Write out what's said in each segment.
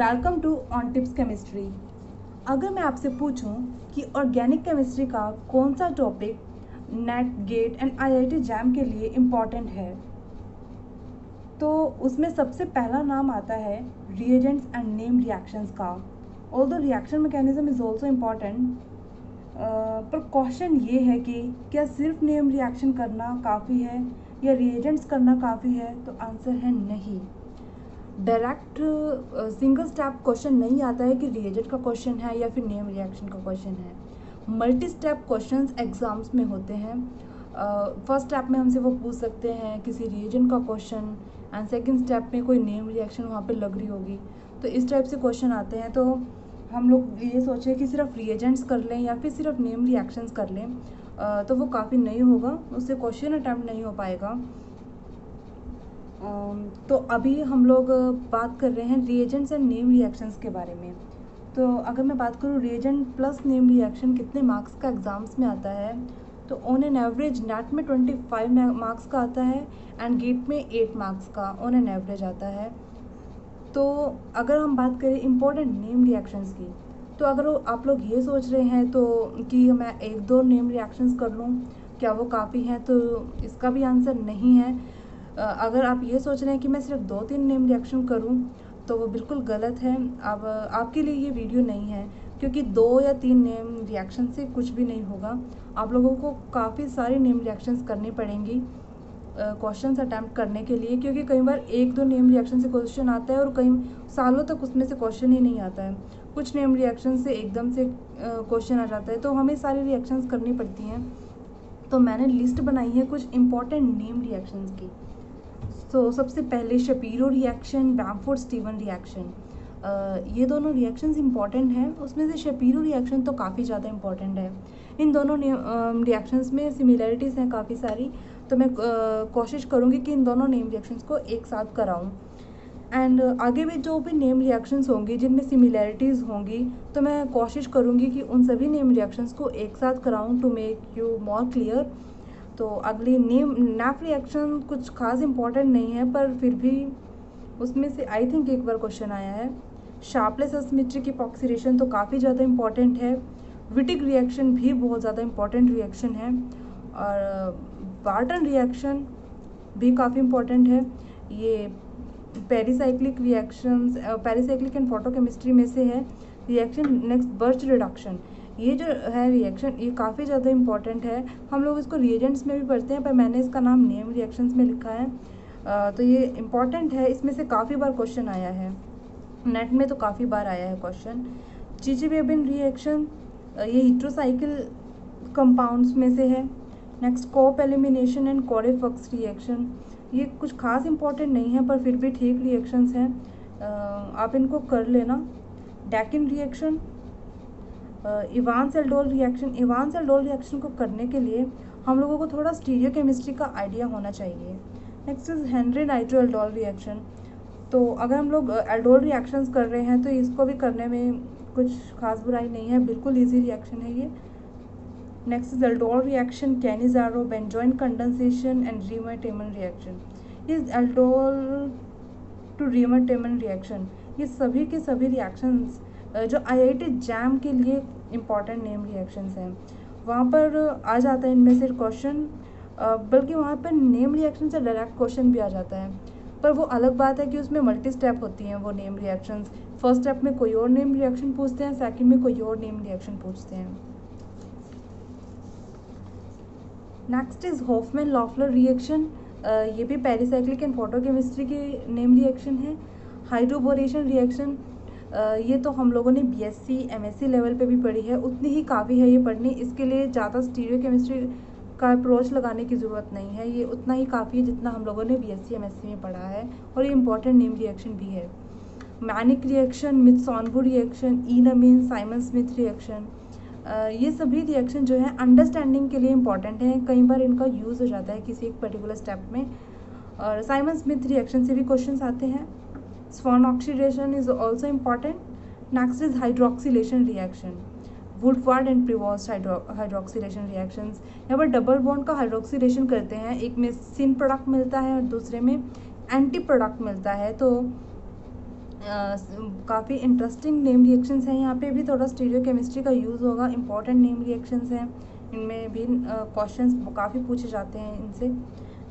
Welcome to on tips chemistry. अगर मैं आपसे पूछूं कि ऑर्गेनिक केमिस्ट्री का कौन सा topic NET GATE and IIT JAM के लिए इम्पॉर्टेंट है, तो उसमें सबसे पहला नाम आता है रिएजेंट्स एंड नेम रिएक्शंस का। Although reaction mechanism is also important, पर क्वेश्चन ये है कि क्या सिर्फ नेम रिएक्शन करना काफ़ी है या रिएजेंट्स करना काफ़ी है, तो आंसर है नहीं। डायरेक्ट सिंगल स्टेप क्वेश्चन नहीं आता है कि रिएजेंट का क्वेश्चन है या फिर नेम रिएक्शन का क्वेश्चन है। मल्टी स्टेप क्वेश्चंस एग्जाम्स में होते हैं। फर्स्ट स्टेप में हमसे वो पूछ सकते हैं किसी रिएजेंट का क्वेश्चन, एंड सेकंड स्टेप में कोई नेम रिएक्शन वहाँ पे लग रही होगी, तो इस टाइप से क्वेश्चन आते हैं। तो हम लोग ये सोचें कि सिर्फ रिएजेंट्स कर लें या फिर सिर्फ नेम रिएक्शंस कर लें, तो वो काफ़ी नहीं होगा, उससे क्वेश्चन अटैम्प्ट नहीं हो पाएगा। तो अभी हम लोग बात कर रहे हैं रिएजेंट्स एंड नेम रिएक्शंस के बारे में। तो अगर मैं बात करूँ रिएजेंट प्लस नेम रिएक्शन कितने मार्क्स का एग्ज़ाम्स में आता है, तो ऑन एन एवरेज नेट में 25 मार्क्स का आता है एंड गेट में 8 मार्क्स का ऑन एन एवरेज आता है। तो अगर हम बात करें इम्पोर्टेंट नेम रिएक्शंस की, तो अगर आप लोग ये सोच रहे हैं तो कि मैं 1-2 नेम रिएक्शंस कर लूँ, क्या वो काफ़ी हैं, तो इसका भी आंसर नहीं है। अगर आप ये सोच रहे हैं कि मैं सिर्फ 2-3 नेम रिएक्शन करूं, तो वो बिल्कुल गलत है। अब आपके लिए ये वीडियो नहीं है, क्योंकि 2 या 3 नेम रिएक्शन से कुछ भी नहीं होगा। आप लोगों को काफ़ी सारे नेम रिएक्शंस करनी पड़ेंगी क्वेश्चंस अटैम्प्ट करने के लिए, क्योंकि कई बार 1-2 नेम रिएक्शन से क्वेश्चन आता है और कई सालों तक उसमें से क्वेश्चन ही नहीं आता है। कुछ नेम रिएक्शन से एकदम से क्वेश्चन आ जाता है, तो हमें सारी रिएक्शंस करनी पड़ती हैं। तो मैंने लिस्ट बनाई है कुछ इंपॉर्टेंट नेम रिएक्शंस की। तो सबसे पहले Shapiro reaction, Bamford Steven reaction, ये दोनों रिएक्शंस इंपॉर्टेंट हैं। उसमें से शपीरो रिएक्शन तो काफ़ी ज़्यादा इंपॉर्टेंट है। इन दोनों रिएक्शंस में सिमिलरिटीज़ हैं काफ़ी सारी, तो मैं कोशिश करूँगी कि इन दोनों नेम रिएक्शंस को एक साथ कराऊँ। एंड आगे भी जो भी नेम रिएक्शंस होंगी जिनमें सिमिलरिटीज़ होंगी, तो मैं कोशिश करूँगी कि उन सभी नेम रिएक्शंस को एक साथ कराऊँ to make you more clear. तो अगली नैप रिएक्शन कुछ खास इंपॉर्टेंट नहीं है, पर फिर भी उसमें से आई थिंक एक बार क्वेश्चन आया है। शार्पलेस एसिमेट्रिक इपॉक्सीडेशन तो काफ़ी ज़्यादा इंपॉर्टेंट है। विटिक रिएक्शन भी बहुत ज़्यादा इंपॉर्टेंट रिएक्शन है, और बार्टन रिएक्शन भी काफ़ी इंपॉर्टेंट है। ये pericyclic reactions, pericyclic and photochemistry में से है रिएक्शन। नेक्स्ट बर्च रिडक्शन, ये जो है रिएक्शन ये काफ़ी ज़्यादा इंपॉर्टेंट है। हम लोग इसको रिएजेंट्स में भी पढ़ते हैं, पर मैंने इसका नाम नेम रिएक्शंस में लिखा है। तो ये इम्पॉर्टेंट है, इसमें से काफ़ी बार क्वेश्चन आया है, नेट में तो काफ़ी बार आया है क्वेश्चन। चिची-वेबिन रिएक्शन, ये हेट्रोसाइकिल कंपाउंड्स में से है। Next Cope elimination and Corey Fuchs reaction, ये कुछ खास इंपॉर्टेंट नहीं है, पर फिर भी ठीक रिएक्शंस हैं, आप इनको कर लेना। Dakin reaction, Evans aldol reaction, Evans aldol reaction को करने के लिए हम लोगों को थोड़ा स्टीरियो केमिस्ट्री का आइडिया होना चाहिए। Next is Henry nitro aldol reaction. तो अगर हम लोग एल्डोल रिएक्शंस कर रहे हैं तो इसको भी करने में कुछ खास बुराई नहीं है, बिल्कुल ईजी रिएक्शन है ये। Next is aldol reaction, Cannizzaro, benzoin condensation and Reimer Tiemann reaction. Is aldol to Reimer Tiemann reaction, ये सभी के सभी रिएक्शंस जो आईआईटी जैम के लिए इम्पॉर्टेंट नेम रिएक्शंस हैं, वहाँ पर आ जाता है इनमें से क्वेश्चन, बल्कि वहाँ पर नेम रिएक्शन से डायरेक्ट क्वेश्चन भी आ जाता है। पर वो अलग बात है कि उसमें मल्टी स्टेप होती हैं वो नेम रिएक्शंस। फर्स्ट स्टेप में कोई और नेम रिएक्शन पूछते हैं, सेकंड में कोई और नेम रिएक्शन पूछते हैं। नेक्स्ट इज हॉफमैन-लॉफलर रिएक्शन, ये भी पेरिसाइक्लिक एंड फोटोकेमिस्ट्री की नेम रिएक्शन है। हाइड्रोबोरेशन रिएक्शन, ये तो हम लोगों ने बीएससी एमएससी लेवल पे भी पढ़ी है, उतनी ही काफ़ी है ये पढ़नी, इसके लिए ज़्यादा स्टीरियो केमिस्ट्री का अप्रोच लगाने की ज़रूरत नहीं है, ये उतना ही काफ़ी है जितना हम लोगों ने बीएससी एमएससी में पढ़ा है, और ये इंपॉर्टेंट नेम रिएक्शन भी है। मैनिक रिएक्शन, मित्सोनबू रिएक्शन, ईनमीन साइमन स्मिथ रिएक्शन, ये सभी रिएक्शन जो है अंडरस्टैंडिंग के लिए इंपॉर्टेंट है, कई बार इनका यूज़ हो जाता है किसी एक पर्टिकुलर स्टेप में, और साइमन स्मिथ रिएक्शन से भी क्वेश्चन आते हैं। Swan oxidation is also important. Next is hydroxylation reaction, Woodward and Prevost hydroxylation reactions। यहाँ पर डबल बॉन्ड का हाइड्रोक्सीलेशन करते हैं, एक में सिन प्रोडक्ट मिलता है और दूसरे में एंटी प्रोडक्ट मिलता है। तो काफ़ी इंटरेस्टिंग नेम रिएक्शंस हैं। यहाँ पे भी थोड़ा स्टीरियोकेमिस्ट्री का यूज़ होगा। इंपॉर्टेंट नेम रिएक्शंस हैं, इनमें भी क्वेश्चंस काफ़ी पूछे जाते हैं इनसे।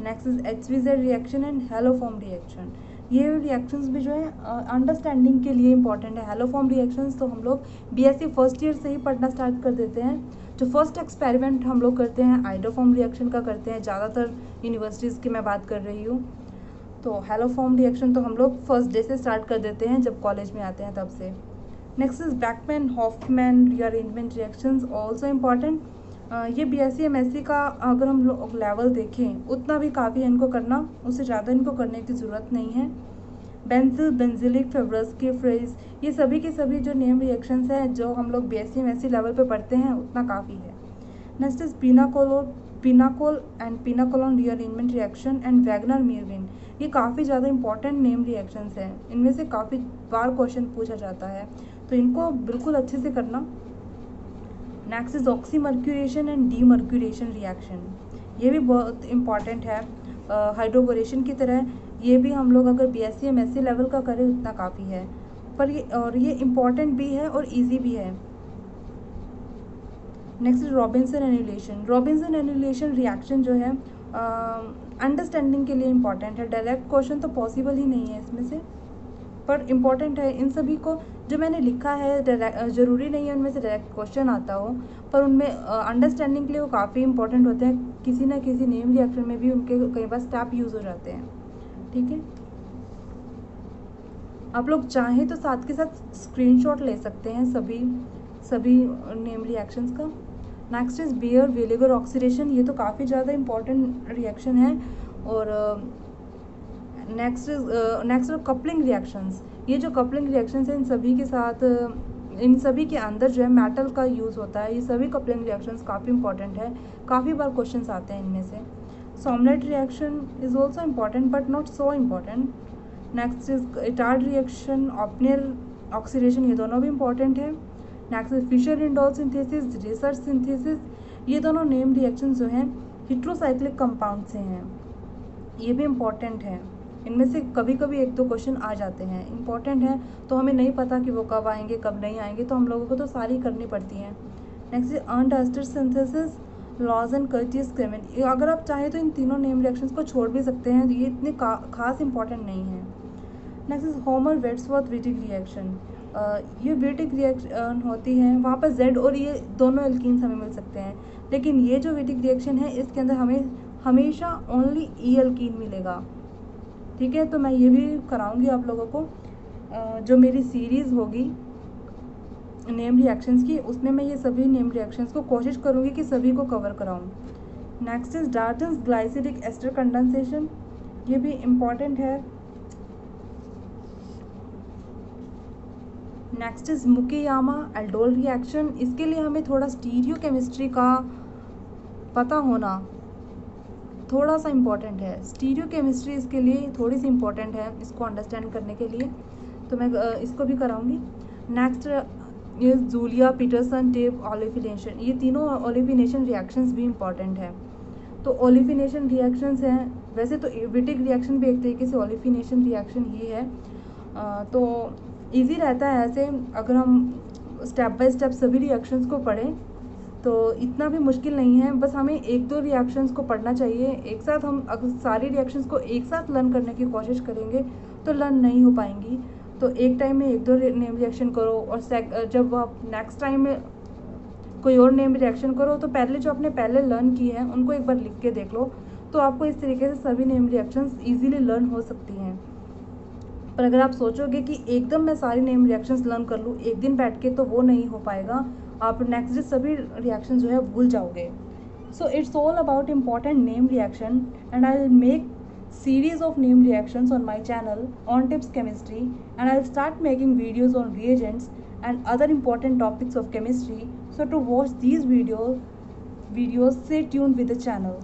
Next is HVZ reaction and haloform reaction. ये रिएक्शंस भी जो है अंडरस्टैंडिंग के लिए इंपॉर्टेंट है। हेलोफॉर्म रिएक्शंस तो हम लोग BSc फर्स्ट ईयर से ही पढ़ना स्टार्ट कर देते हैं। जो फर्स्ट एक्सपेरिमेंट हम लोग करते हैं आइडोफॉर्म रिएक्शन का करते हैं, ज़्यादातर यूनिवर्सिटीज़ की मैं बात कर रही हूँ। तो हेलोफॉर्म रिएक्शन तो हम लोग फर्स्ट डे से स्टार्ट कर देते हैं जब कॉलेज में आते हैं तब से। Next is Beckmann Hofmann rearrangement reactions also important. ये BSc MSc का अगर हम लोग लेवल देखें उतना भी काफ़ी है इनको करना, उससे ज़्यादा इनको करने की ज़रूरत नहीं है। बेंजिल, बेंजिलिक, फेब्रस्की, फ्रेज, ये सभी के सभी जो नेम रिएक्शंस हैं जो हम लोग BSc MSc लेवल पे पढ़ते हैं उतना काफ़ी है। Next is pinacol and pinacolone rearrangement reaction and Wagner Meerwein. ये काफ़ी ज़्यादा इंपॉर्टेंट नेम रिएक्शंस हैं, इनमें से काफ़ी बार क्वेश्चन पूछा जाता है, तो इनको बिल्कुल अच्छे से करना। Next is oxymercuration and demercuration reaction. ये भी बहुत इंपॉर्टेंट है, हाइड्रोबोरेशन की तरह। ये भी हम लोग अगर BSc MSc लेवल का करें उतना काफ़ी है, पर ये इम्पॉर्टेंट भी है और ईजी भी है। Next is Robinson annulation. Robinson annulation reaction जो है अंडरस्टैंडिंग के लिए इम्पॉर्टेंट है। डायरेक्ट क्वेश्चन तो पॉसिबल ही नहीं है इसमें से, पर इम्पॉर्टेंट है। इन सभी को जो मैंने लिखा है ज़रूरी नहीं है उनमें से डायरेक्ट क्वेश्चन आता हो, पर उनमें अंडरस्टैंडिंग के लिए वो काफ़ी इंपॉर्टेंट होते हैं। किसी ना किसी नेम रिएक्शन में भी उनके कई बार स्टेप यूज़ हो जाते हैं। ठीक है, आप लोग चाहें तो साथ के साथ स्क्रीनशॉट ले सकते हैं सभी नेम रिएक्शंस का। नेक्स्ट इज बियर विनेगर ऑक्सीडेशन। ये तो काफ़ी ज़्यादा इंपॉर्टेंट रिएक्शन है। और नेक्स्ट कपलिंग रिएक्शंस। ये जो कपलिंग रिएक्शंस हैं इन सभी के साथ, इन सभी के अंदर जो है मेटल का यूज़ होता है। ये सभी कपलिंग रिएक्शंस काफ़ी इंपॉर्टेंट है, काफ़ी बार क्वेश्चंस आते हैं इनमें से। Sommelet reaction is also important but not so important. Next is Etard reaction, Oppenauer oxidation, ये दोनों भी इंपॉर्टेंट है। Next is Fischer indole synthesis, Reissert synthesis. ये दोनों नेम रिएक्शन जो हैं हेट्रोसाइक्लिक कंपाउंड से हैं, ये भी इम्पॉर्टेंट है। इनमें से कभी कभी एक दो क्वेश्चन आ जाते हैं, इंपॉर्टेंट है, तो हमें नहीं पता कि वो कब आएंगे कब नहीं आएंगे, तो हम लोगों को तो सारी करनी पड़ती हैं। Next is Arndt Eistert synthesis, Lossen and Curtius Clemmensen. अगर आप चाहें तो इन तीनों नेम रिएक्शंस को छोड़ भी सकते हैं, ये इतने खास इंपॉर्टेंट नहीं है। Next is Horner Wadsworth Wittig reaction. ये विटिक रिएक्शन होती है, वहाँ पर Z और ये दोनों एल्कीन्स हमें मिल सकते हैं, लेकिन ये जो विटिक रिएक्शन है इसके अंदर हमें हमेशा ओनली E एल्कीन मिलेगा। ठीक है, तो मैं ये भी कराऊंगी आप लोगों को। जो मेरी सीरीज़ होगी नेम रिएक्शंस की, उसमें मैं ये सभी नेम रिएक्शंस को कोशिश करूँगी कि सभी को कवर कराऊँ। Next is Darzens glycidic ester condensation. ये भी इम्पॉर्टेंट है। Next is Mukaiyama aldol reaction. इसके लिए हमें थोड़ा स्टीरियोकेमिस्ट्री का पता होना थोड़ा सा इम्पॉर्टेंट है। स्टीरियोकेमिस्ट्री इसके लिए थोड़ी सी इम्पॉर्टेंट है इसको अंडरस्टैंड करने के लिए, तो मैं इसको भी कराऊंगी। नेक्स्ट ये जूलिया पीटरसन टेप ओलिफिनेशन। ये तीनों ओलिफिनेशन रिएक्शंस भी इम्पॉर्टेंट है। तो ओलिफिनेशन रिएक्शंस हैं, वैसे तो विटिक रिएक्शन भी एक तरीके से ओलिफिनेशन रिएक्शन ही है। तो इजी रहता है ऐसे, अगर हम स्टेप बाय स्टेप सभी रिएक्शंस को पढ़ें तो इतना भी मुश्किल नहीं है। बस हमें एक दो रिएक्शंस को पढ़ना चाहिए एक साथ। हम अगर सारी रिएक्शंस को एक साथ लर्न करने की कोशिश करेंगे तो लर्न नहीं हो पाएंगी। तो एक टाइम में एक दो नेम रिएक्शन करो, और जब आप नेक्स्ट टाइम में कोई और नेम रिएक्शन करो तो पहले जो आपने पहले लर्न की है उनको एक बार लिख के देख लो, तो आपको इस तरीके से सभी नेम रिएक्शंस ईजिली लर्न हो सकती हैं। पर अगर आप सोचोगे कि एकदम मैं सारी नेम रिएक्शंस लर्न कर लूँ एक दिन बैठ के, तो वो नहीं हो पाएगा। आप नेक्स्ट डे सभी रिएक्शन जो है भूल जाओगे। So it's all about important name reaction, and I will make series of name reactions on my channel on tips chemistry, and I'll start making videos on reagents and other important topics of chemistry. So to watch these videos stay tuned with the channel.